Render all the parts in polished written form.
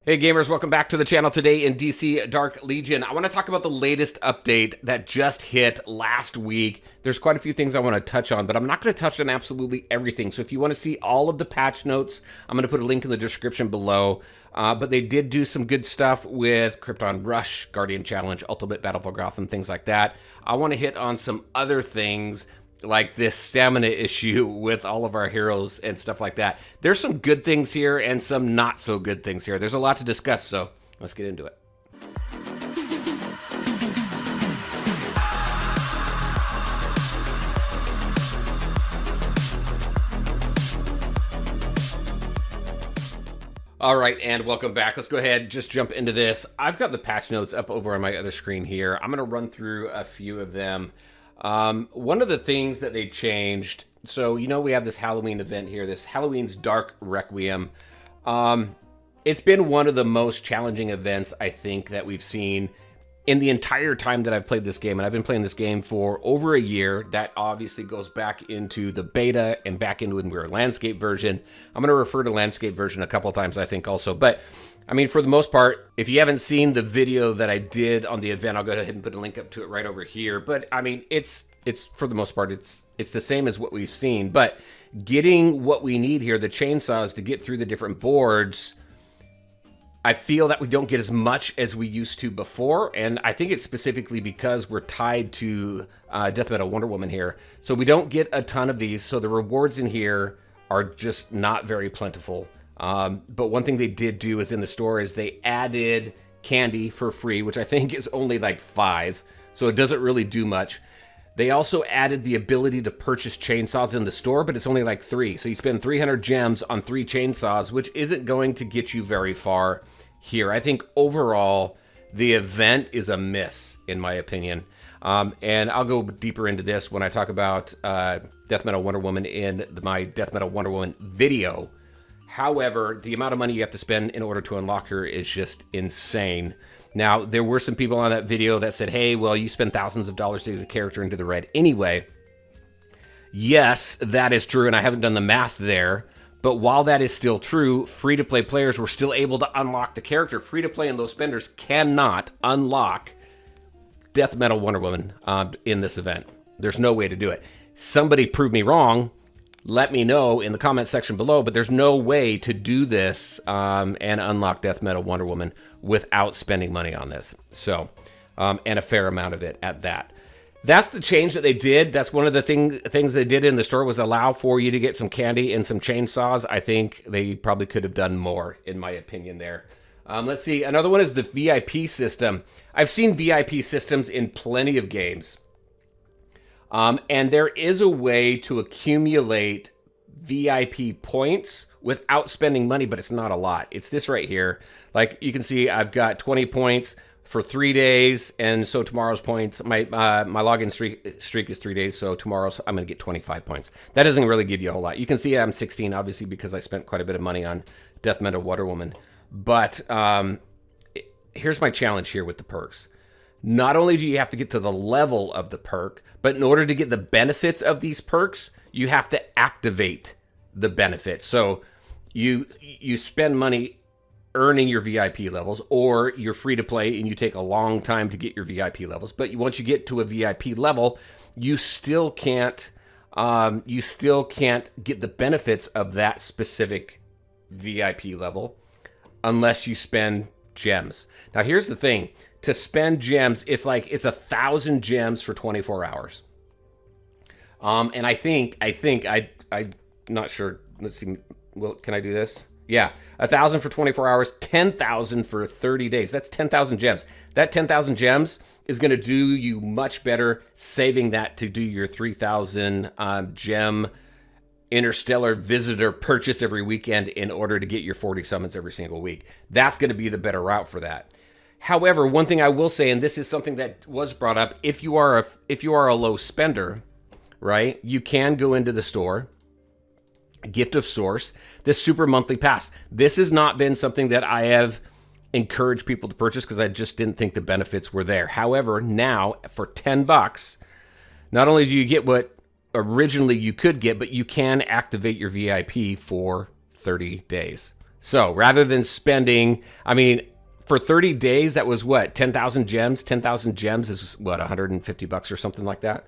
Hey gamers, welcome back to the channel. Today in DC Dark Legion, I want to talk about the latest update that just hit last week. There's quite a few things I want to touch on, but I'm not going to touch on absolutely everything. So if you want to see all of the patch notes, I'm going to put a link in the description below. But they did do some good stuff with Krypton Rush, Guardian Challenge, Ultimate Battle for Gotham, things like that. I want to hit on some other things like this stamina issue with all of our heroes and stuff like that. There's some good things here and some not so good things here. There's a lot to discuss, so let's get into it. All right, and welcome back. Let's go ahead, just jump into this. I've got the patch notes up over on my other screen here. I'm going to run through a few of them. One of the things that they changed, so you know we have this Halloween event here, this Halloween's Dark Requiem. It's been one of the most challenging events I think that we've seen in the entire time that I've played this game, and I've been playing this game for over a year. That obviously goes back into the beta and back into when we were landscape version. I'm going to refer to landscape version a couple of times, I think, also, but I mean, for the most part, if you haven't seen the video that I did on the event, I'll go ahead and put a link up to it right over here. But I mean, it's for the most part, it's the same as what we've seen. But getting what we need here, the chainsaws to get through the different boards, I feel that we don't get as much as we used to before. And I think it's specifically because we're tied to Death Metal Wonder Woman here. So we don't get a ton of these. So the rewards in here are just not very plentiful. But one thing they did do is in the store is they added candy for free, which I think is only like 5. So it doesn't really do much. They also added the ability to purchase chainsaws in the store, but it's only like 3. So you spend 300 gems on 3 chainsaws, which isn't going to get you very far here. I think overall, the event is a miss, in my opinion. And I'll go deeper into this when I talk about Death Metal Wonder Woman in my Death Metal Wonder Woman video. However, the amount of money you have to spend in order to unlock her is just insane. Now, there were some people on that video that said, hey, well, you spend thousands of dollars to get a character into the red anyway. Yes, that is true, and I haven't done the math there. But while that is still true, free-to-play players were still able to unlock the character. Free-to-play and low spenders cannot unlock Death Metal Wonder Woman in this event. There's no way to do it. Somebody prove me wrong. Let me know in the comment section below, but there's no way to do this and unlock Death Metal Wonder Woman without spending money on this. So, and a fair amount of it at that. That's the change that they did. That's one of the things they did in the store was allow for you to get some candy and some chainsaws. I think they probably could have done more, in my opinion there. Let's see. Another one is the VIP system. I've seen VIP systems in plenty of games. And there is a way to accumulate VIP points without spending money, but it's not a lot. It's this right here. Like you can see, I've got 20 points for 3 days, and so tomorrow's points, my login streak is 3 days, so tomorrow's I'm going to get 25 points. That doesn't really give you a whole lot. You can see I'm 16, obviously, because I spent quite a bit of money on Death Metal Wonder Woman. But here's my challenge here with the perks. Not only do you have to get to the level of the perk, but in order to get the benefits of these perks, you have to activate the benefits. So you spend money earning your VIP levels, or you're free to play and you take a long time to get your VIP levels. But once you get to a VIP level, you still can't get the benefits of that specific VIP level unless you spend gems. Now here's the thing. To spend gems, it's 1,000 gems for 24 hours. And I'm not sure. Let's see. Well, can I do this? Yeah, 1,000 for 24 hours, 10,000 for 30 days. That's 10,000 gems. That 10,000 gems is going to do you much better saving that to do your 3,000 gem interstellar visitor purchase every weekend in order to get your 40 summons every single week. That's going to be the better route for that. However, one thing I will say, and this is something that was brought up, if you are a low spender, right, you can go into the store, Gift of Source, this super monthly pass. This has not been something that I have encouraged people to purchase because I just didn't think the benefits were there. However, now for $10, not only do you get what originally you could get, but you can activate your VIP for 30 days. So rather than spending, I mean, for 30 days, that was what, 10,000 gems? 10,000 gems is what, 150 bucks or something like that.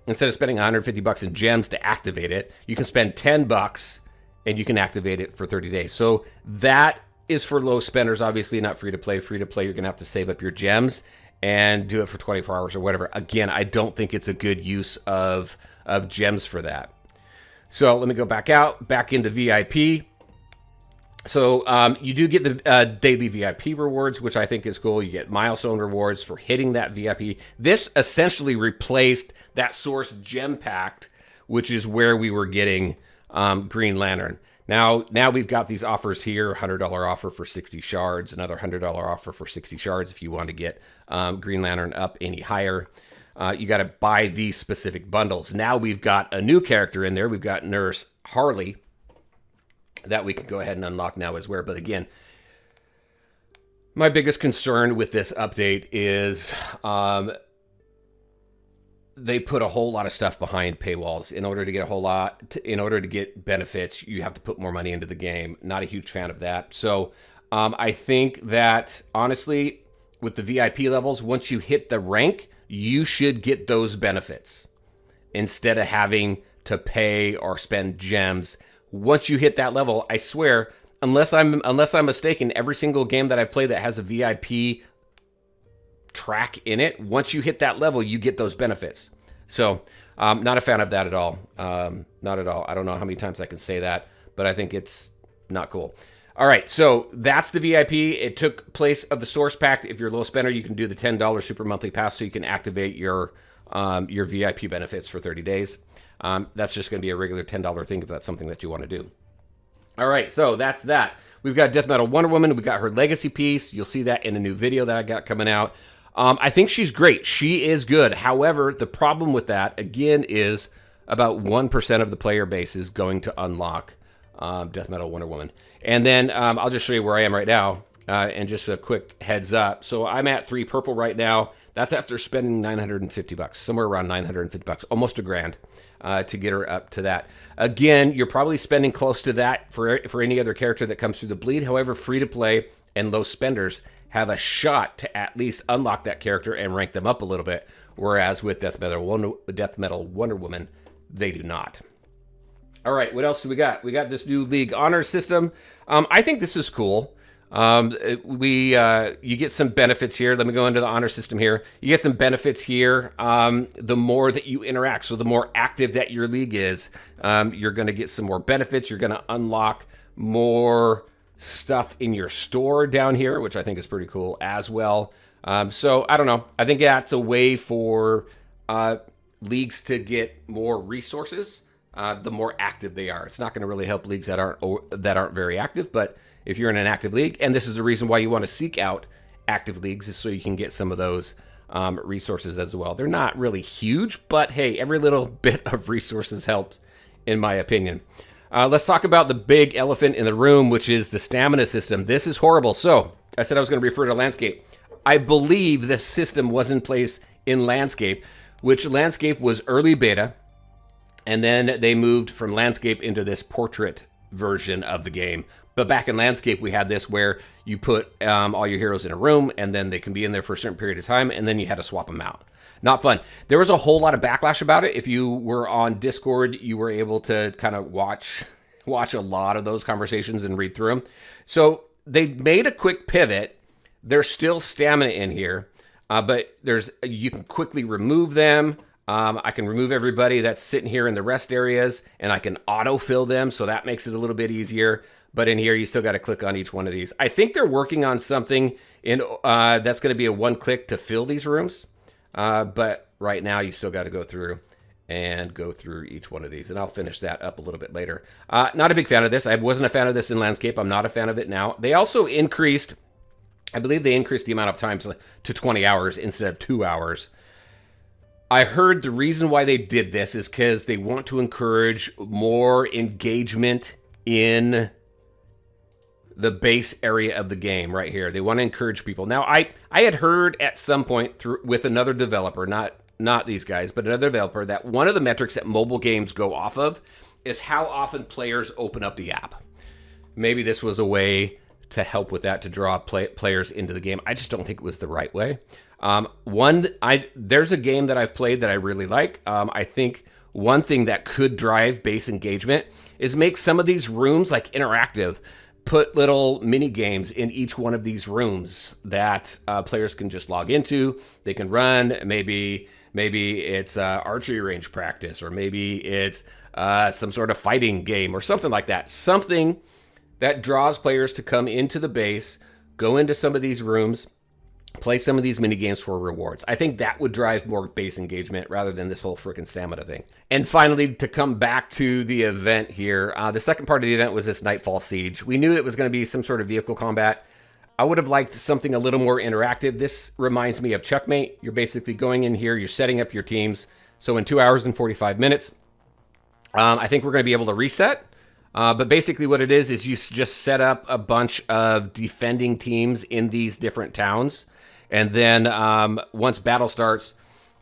Instead of spending 150 bucks in gems to activate it, you can spend 10 bucks and you can activate it for 30 days. So that is for low spenders, obviously not free to play. Free to play, you're going to have to save up your gems and do it for 24 hours or whatever. Again, I don't think it's a good use of gems for that. So let me go back into VIP. So you do get the daily VIP rewards, which I think is cool. You get milestone rewards for hitting that VIP. This essentially replaced that source gem pack, which is where we were getting Green Lantern. Now we've got these offers here, $100 offer for 60 shards, another $100 offer for 60 shards if you want to get Green Lantern up any higher. You got to buy these specific bundles. Now we've got a new character in there. We've got Nurse Harley that we can go ahead and unlock now as well. But again, my biggest concern with this update is they put a whole lot of stuff behind paywalls. In order to get in order to get benefits, you have to put more money into the game. Not a huge fan of that. So I think that honestly, with the VIP levels, once you hit the rank, you should get those benefits instead of having to pay or spend gems. Once you hit that level, I swear, unless I'm mistaken, every single game that I've played that has a VIP track in it, once you hit that level, you get those benefits. So, not a fan of that at all. Not at all. I don't know how many times I can say that, but I think it's not cool. All right, so that's the VIP. It took place of the source pack. If you're a low spender, you can do the $10 super monthly pass so you can activate your VIP benefits for 30 days. That's just going to be a regular $10 thing if that's something that you want to do. All right, so that's that. We've got Death Metal Wonder Woman. We got her legacy piece. You'll see that in a new video that I got coming out. I think she's great. She is good. However, the problem with that, again, is about 1% of the player base is going to unlock Death Metal Wonder Woman. And then I'll just show you where I am right now. And just a quick heads up. So I'm at 3 purple right now. That's after spending 950 bucks, somewhere around 950 bucks, almost $1,000 to get her up to that. Again, you're probably spending close to that for any other character that comes through the bleed. However, free to play and low spenders have a shot to at least unlock that character and rank them up a little bit. Whereas with Death Metal Wonder Woman, they do not. All right, what else do we got? We got this new League Honor system. I think this is cool. You get some benefits here. Let me go into the honor system here. You get some benefits here. The more that you interact, so the more active that your league is, you're going to get some more benefits. You're going to unlock more stuff in your store down here, which I think is pretty cool as well. So I don't know. I think that's a way for leagues to get more resources. The more active they are. It's not going to really help leagues that aren't very active, but if you're in an active league, and this is the reason why you want to seek out active leagues, is so you can get some of those resources as well. They're not really huge, but hey, every little bit of resources helps, in my opinion. Let's talk about the big elephant in the room, which is the stamina system. This is horrible. So I said I was going to refer to Landscape. I believe this system was in place in Landscape, which Landscape was early beta, and then they moved from Landscape into this portrait version of the game. But back in Landscape, we had this where you put all your heroes in a room, and then they can be in there for a certain period of time, and then you had to swap them out. Not fun. There was a whole lot of backlash about it. If you were on Discord, you were able to kind of watch a lot of those conversations and read through them. So they made a quick pivot. There's still stamina in here, but you can quickly remove them. I can remove everybody that's sitting here in the rest areas, and I can autofill them, so that makes it a little bit easier. But in here, you still got to click on each one of these. I think they're working on something that's going to be a one-click to fill these rooms. But right now, you still got to go through each one of these, and I'll finish that up a little bit later. Not a big fan of this. I wasn't a fan of this in Landscape. I'm not a fan of it now. They also increased, I believe they increased the amount of time to 20 hours instead of 2 hours. I heard the reason why they did this is because they want to encourage more engagement in the base area of the game right here. They want to encourage people. Now, I had heard at some point with another developer, not these guys, but another developer, that one of the metrics that mobile games go off of is how often players open up the app. maybe this was a way to help with that, to draw players into the game. I just don't think it was the right way. There's a game that I've played that I really like. I think one thing that could drive base engagement is make some of these rooms like interactive. Put little mini games in each one of these rooms that players can just log into. They can run. Maybe it's archery range practice, or maybe it's some sort of fighting game or something like that. Something that draws players to come into the base, go into some of these rooms, play some of these mini games for rewards. I think that would drive more base engagement rather than this whole freaking stamina thing. And finally, to come back to the event here, the second part of the event was this Nightfall Siege. We knew it was going to be some sort of vehicle combat. I would have liked something a little more interactive. This reminds me of Checkmate. You're basically going in here, you're setting up your teams. So in 2 hours and 45 minutes, I think we're going to be able to reset. But basically what it is you just set up a bunch of defending teams in these different towns. And then once battle starts,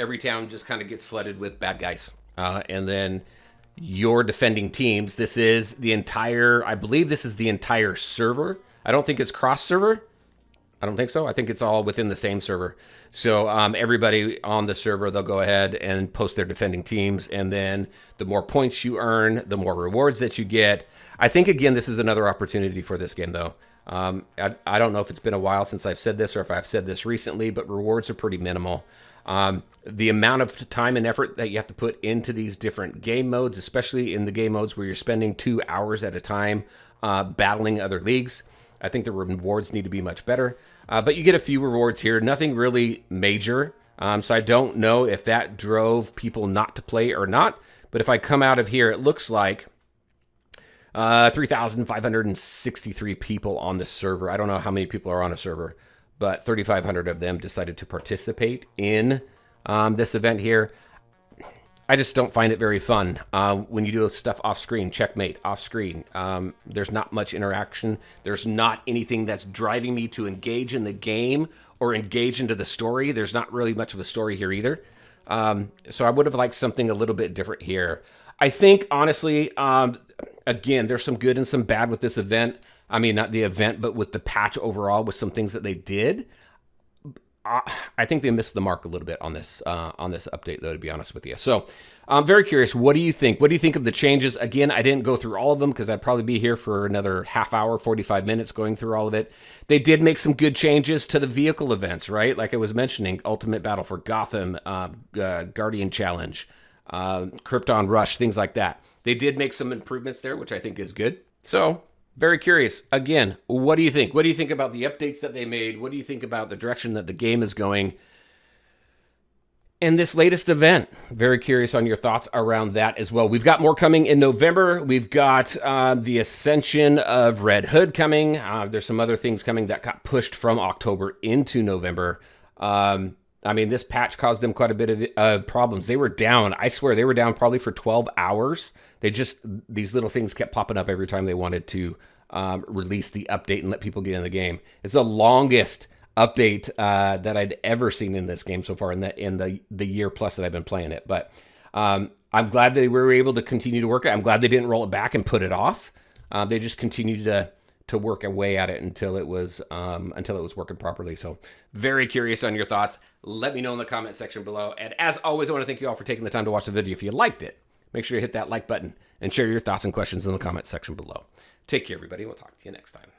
every town just kind of gets flooded with bad guys. And then your defending teams, this is the entire, I believe this is the entire server. I don't think it's cross server. I don't think so. I think it's all within the same server. So everybody on the server, they'll go ahead and post their defending teams. And then the more points you earn, the more rewards that you get. I think, again, this is another opportunity for this game, though. I don't know if it's been a while since I've said this or if I've said this recently, but rewards are pretty minimal. The amount of time and effort that you have to put into these different game modes, especially in the game modes where you're spending 2 hours at a time battling other leagues, I think the rewards need to be much better. But you get a few rewards here, nothing really major. So I don't know if that drove people not to play or not. But if I come out of here, it looks like 3,563 people on the server. I don't know how many people are on a server, but 3,500 of them decided to participate in this event here. I just don't find it very fun when you do stuff off screen. Checkmate, off screen. There's not much interaction. There's not anything that's driving me to engage in the game or engage into the story. There's not really much of a story here either. So I would have liked something a little bit different here. I think, honestly, again, there's some good and some bad with this event. I mean, not the event, but with the patch overall, with some things that they did. I think they missed the mark a little bit on this update, though, to be honest with you. So I'm very curious. What do you think? What do you think of the changes? Again, I didn't go through all of them because I'd probably be here for another half hour, 45 minutes going through all of it. They did make some good changes to the vehicle events, right? Like I was mentioning, Ultimate Battle for Gotham, Guardian Challenge, Krypton Rush, things like that. They did make some improvements there, which I think is good. So very curious. Again, what do you think? What do you think about the updates that they made? What do you think about the direction that the game is going in this latest event? Very curious on your thoughts around that as well. We've got more coming in November. We've got the Ascension of Red Hood coming. There's some other things coming that got pushed from October into November. I mean, this patch caused them quite a bit of problems. They were down. I swear they were down probably for 12 hours. These little things kept popping up every time they wanted to release the update and let people get in the game. It's the longest update that I'd ever seen in this game so far in the year plus that I've been playing it. But I'm glad they were able to continue to work it. I'm glad they didn't roll it back and put it off. They just continued to work away at it until it was working properly. So very curious on your thoughts. Let me know in the comment section below. And as always, I want to thank you all for taking the time to watch the video. If you liked it, make sure you hit that like button and share your thoughts and questions in the comment section below. Take care, everybody. We'll talk to you next time.